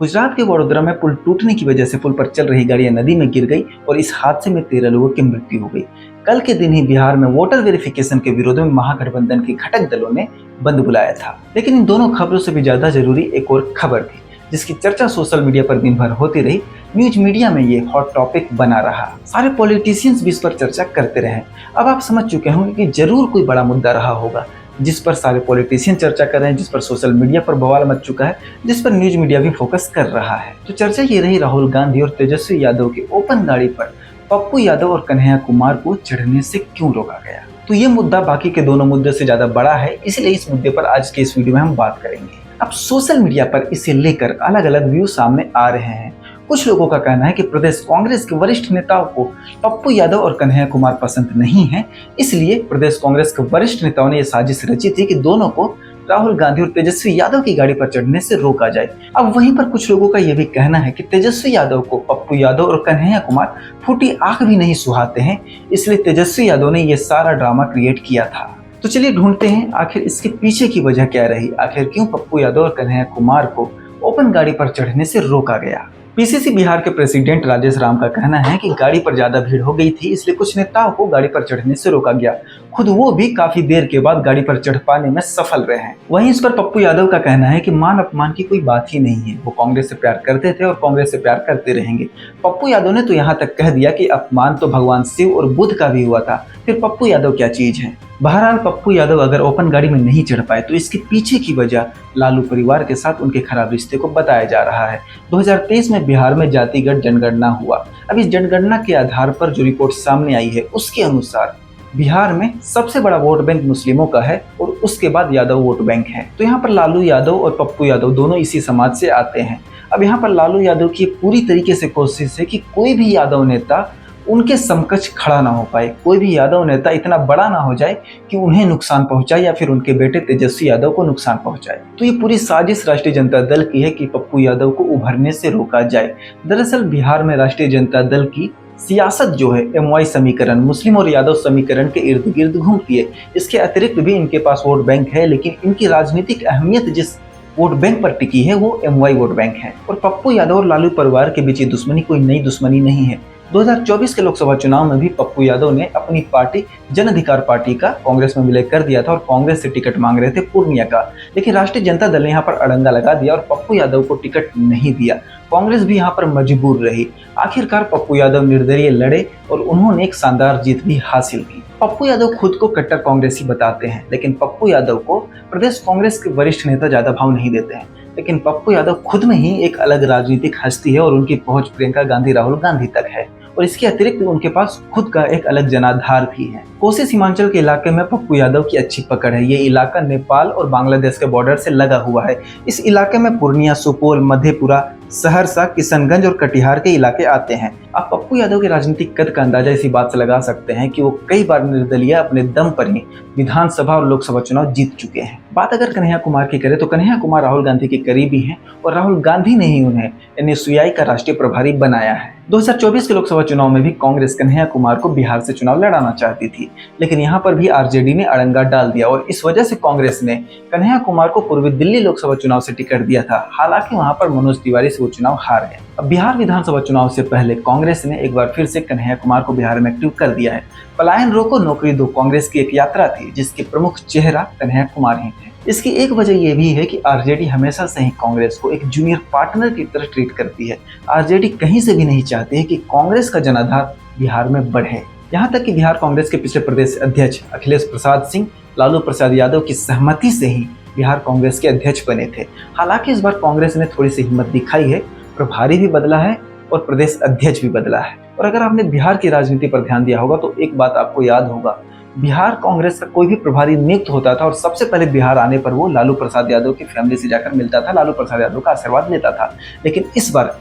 गुजरात के वडोदरा में पुल टूटने की वजह से पुल पर चल रही गाड़ियां नदी में गिर गई और इस हादसे में 13 लोगों की मृत्यु हो गई। कल के दिन ही बिहार में वोटर वेरिफिकेशन के विरोध में महागठबंधन के घटक दलों ने बंद बुलाया था। लेकिन इन दोनों खबरों से भी ज्यादा जरूरी एक और खबर थी जिसकी चर्चा सोशल मीडिया पर दिन भर होती रही। न्यूज मीडिया में ये हॉट टॉपिक बना रहा, सारे पॉलिटिशियंस भी इस पर चर्चा करते रहे। अब आप समझ चुके होंगे कि जरूर कोई बड़ा मुद्दा रहा होगा जिस पर सारे पॉलिटिशियन चर्चा कर रहे हैं, जिस पर सोशल मीडिया पर बवाल मच चुका है, जिस पर न्यूज मीडिया भी फोकस कर रहा है। तो चर्चा ये रही राहुल गांधी और तेजस्वी यादव की ओपन गाड़ी पर पप्पू यादव और कन्हैया कुमार को चढ़ने से क्यों रोका गया। तो ये मुद्दा बाकी के दोनों मुद्दे से ज्यादा बड़ा है, इसलिए इस मुद्दे पर आज के इस वीडियो में हम बात करेंगे। अब सोशल मीडिया पर इसे लेकर अलग अलग व्यू सामने आ रहे हैं। कुछ लोगों का कहना है कि प्रदेश कांग्रेस के वरिष्ठ नेताओं को पप्पू यादव और कन्हैया कुमार पसंद नहीं है, इसलिए प्रदेश कांग्रेस के वरिष्ठ नेताओं ने यह साजिश रची थी कि दोनों को राहुल गांधी और तेजस्वी यादव की गाड़ी पर चढ़ने से रोका जाए। अब वहीं पर कुछ लोगों का यह भी कहना है कि तेजस्वी यादव को पप्पू यादव और कन्हैया कुमार फूटी आंख भी नहीं सुहाते हैं, इसलिए तेजस्वी यादव ने यह सारा ड्रामा क्रिएट किया था। तो चलिए ढूंढते हैं आखिर इसके पीछे की वजह क्या रही, आखिर क्यों पप्पू यादव और कन्हैया कुमार को ओपन गाड़ी पर चढ़ने से रोका गया। पीसीसी बिहार के प्रेसिडेंट राजेश राम का कहना है कि गाड़ी पर ज्यादा भीड़ हो गई थी, इसलिए कुछ नेताओं को गाड़ी पर चढ़ने से रोका गया। खुद वो भी काफी देर के बाद गाड़ी पर चढ़ पाने में सफल रहे हैं। वहीं इस पर पप्पू यादव का कहना है कि मान अपमान की कोई बात ही नहीं है, वो कांग्रेस से प्यार करते थे और कांग्रेस से प्यार करते रहेंगे। पप्पू यादव ने तो यहाँ तक कह दिया कि अपमान तो भगवान शिव और बुद्ध का भी हुआ था, फिर पप्पू यादव क्या चीज है। बहरहाल पप्पू यादव अगर ओपन गाड़ी में नहीं चढ़ पाए तो इसके पीछे की वजह लालू परिवार के साथ उनके खराब रिश्ते को बताया जा रहा है। 2023 में बिहार में जातिगत जनगणना हुआ। अब इस जनगणना के आधार पर जो रिपोर्ट सामने आई है उसके अनुसार बिहार में सबसे बड़ा वोट बैंक मुस्लिमों का है और उसके बाद यादव वोट बैंक है। तो यहाँ पर लालू यादव और पप्पू यादव दोनों इसी समाज से आते हैं। अब यहाँ पर लालू यादव की पूरी तरीके से कोशिश है कि कोई भी यादव नेता उनके समकक्ष खड़ा ना हो पाए, कोई भी यादव नेता इतना बड़ा ना हो जाए कि उन्हें नुकसान पहुंचाए या फिर उनके बेटे तेजस्वी यादव को नुकसान पहुंचाए। तो ये पूरी साजिश राष्ट्रीय जनता दल की है कि पप्पू यादव को उभरने से रोका जाए। दरअसल बिहार में राष्ट्रीय जनता दल की सियासत जो है एमवाई समीकरण, मुस्लिम और यादव समीकरण के इर्द गिर्द घूमती है। इसके अतिरिक्त भी इनके पास वोट बैंक है, लेकिन इनकी राजनीतिक अहमियत जिस वोट बैंक पर टिकी है वो एमवाई वोट बैंक है। और पप्पू यादव और लालू परिवार के बीच ये दुश्मनी कोई नई दुश्मनी नहीं है। 2024 के लोकसभा चुनाव में भी पप्पू यादव ने अपनी पार्टी जन अधिकार पार्टी का कांग्रेस में विलय कर दिया था और कांग्रेस से टिकट मांग रहे थे पूर्णिया का, लेकिन राष्ट्रीय जनता दल ने यहाँ पर अड़ंगा लगा दिया और पप्पू यादव को टिकट नहीं दिया। कांग्रेस भी यहाँ पर मजबूर रही। आखिरकार पप्पू यादव निर्दलीय लड़े और उन्होंने एक शानदार जीत भी हासिल की। पप्पू यादव खुद को कट्टर कांग्रेसी बताते हैं, लेकिन पप्पू यादव को प्रदेश कांग्रेस के वरिष्ठ नेता ज्यादा भाव नहीं देते हैं। लेकिन पप्पू यादव खुद में ही एक अलग राजनीतिक हस्ती है और उनकी पहुंच प्रियंका गांधी राहुल गांधी तक है और इसके अतिरिक्त उनके पास खुद का एक अलग जनाधार भी है। कोसी सीमांचल के इलाके में पप्पू यादव की अच्छी पकड़ है। ये इलाका नेपाल और बांग्लादेश के बॉर्डर से लगा हुआ है। इस इलाके में पूर्णिया, सुपौल, मधेपुरा, सहरसा, किशनगंज और कटिहार के इलाके आते हैं। आप पप्पू यादव के राजनीतिक कद का अंदाजा इसी बात से लगा सकते हैं कि वो कई बार निर्दलीय अपने दम पर ही विधानसभा और लोकसभा चुनाव जीत चुके हैं। बात अगर कन्हैया कुमार की करें तो कन्हैया कुमार राहुल गांधी के करीबी हैं और राहुल गांधी ने ही उन्हें एनएसयूआई का राष्ट्रीय प्रभारी बनाया है। 2024 के लोकसभा चुनाव में भी कांग्रेस कन्हैया कुमार को बिहार से चुनाव लड़ाना चाहती थी, लेकिन यहाँ पर भी आरजेडी ने अड़ंगा डाल दिया और इस वजह से कांग्रेस ने कन्हैया कुमार को पूर्वी दिल्ली लोकसभा चुनाव से टिकट दिया था। हालांकि वहां पर मनोज तिवारी से वो चुनाव हार गए। अब बिहार विधानसभा चुनाव से पहले कांग्रेस ने एक बार फिर से कन्हैया कुमार को बिहार में एक्टिव कर दिया है। पलायन रोको नौकरी दो कांग्रेस की एक यात्रा थी जिसके प्रमुख चेहरा कन्हैया कुमार ही थे। इसकी एक वजह यह भी है कि आरजेडी हमेशा से ही कांग्रेस को एक जूनियर पार्टनर की तरह ट्रीट करती है। आरजेडी कहीं से भी नहीं चाहती है कि कांग्रेस का जनाधार बिहार में बढ़े। यहाँ तक कि बिहार कांग्रेस के पिछले प्रदेश अध्यक्ष अखिलेश प्रसाद सिंह लालू प्रसाद यादव की सहमति से ही बिहार कांग्रेस के अध्यक्ष बने थे। हालांकि इस बार कांग्रेस ने थोड़ी सी हिम्मत दिखाई है, प्रभारी भी बदला है और प्रदेश अध्यक्ष भी बदला है। और अगर आपने बिहार की राजनीति पर ध्यान दिया होगा तो एक बात आपको याद होगा, बिहार कांग्रेस का कोई भी प्रभारी नियुक्त होता था और सबसे पहले बिहार आने पर वो लालू प्रसाद यादव की फैमिली से जाकर मिलता था, लालू प्रसाद यादव का आशीर्वाद लेता था। लेकिन इस बार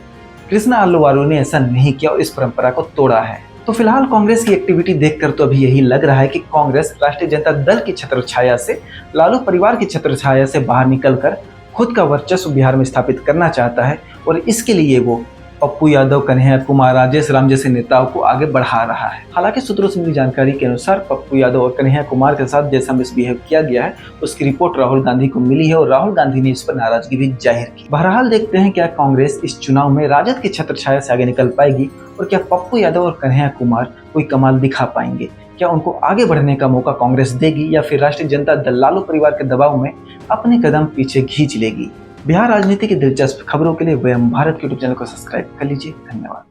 कृष्णा आलूवालिया ने ऐसा नहीं किया और इस परंपरा को तोड़ा है। तो फिलहाल कांग्रेस की एक्टिविटी देखकर तो अभी यही लग रहा है कि कांग्रेस राष्ट्रीय जनता दल की छत्रछाया से, लालू परिवार की छत्रछाया से बाहर निकलकर खुद का वर्चस्व बिहार में स्थापित करना चाहता है और इसके लिए वो पप्पू यादव, कन्हैया कुमार, राजेश राम जैसे नेताओं को आगे बढ़ा रहा है। हालांकि सूत्रों से मिली जानकारी के अनुसार पप्पू यादव और कन्हैया कुमार के साथ जैसा मिसबिहेव किया गया है उसकी रिपोर्ट राहुल गांधी को मिली है और राहुल गांधी ने इस पर नाराजगी भी जाहिर की। बहरहाल देखते हैं क्या कांग्रेस इस चुनाव में राजद की छत्रछाया से आगे निकल पाएगी और क्या पप्पू यादव और कन्हैया कुमार कोई कमाल दिखा पाएंगे। क्या उनको आगे बढ़ने का मौका कांग्रेस देगी या फिर राष्ट्रीय जनता दल लालू परिवार के दबाव में अपने कदम पीछे खींच लेगी। बिहार राजनीति की दिलचस्प खबरों के लिए वयम भारत के यूट्यूब चैनल को सब्सक्राइब कर लीजिए। धन्यवाद।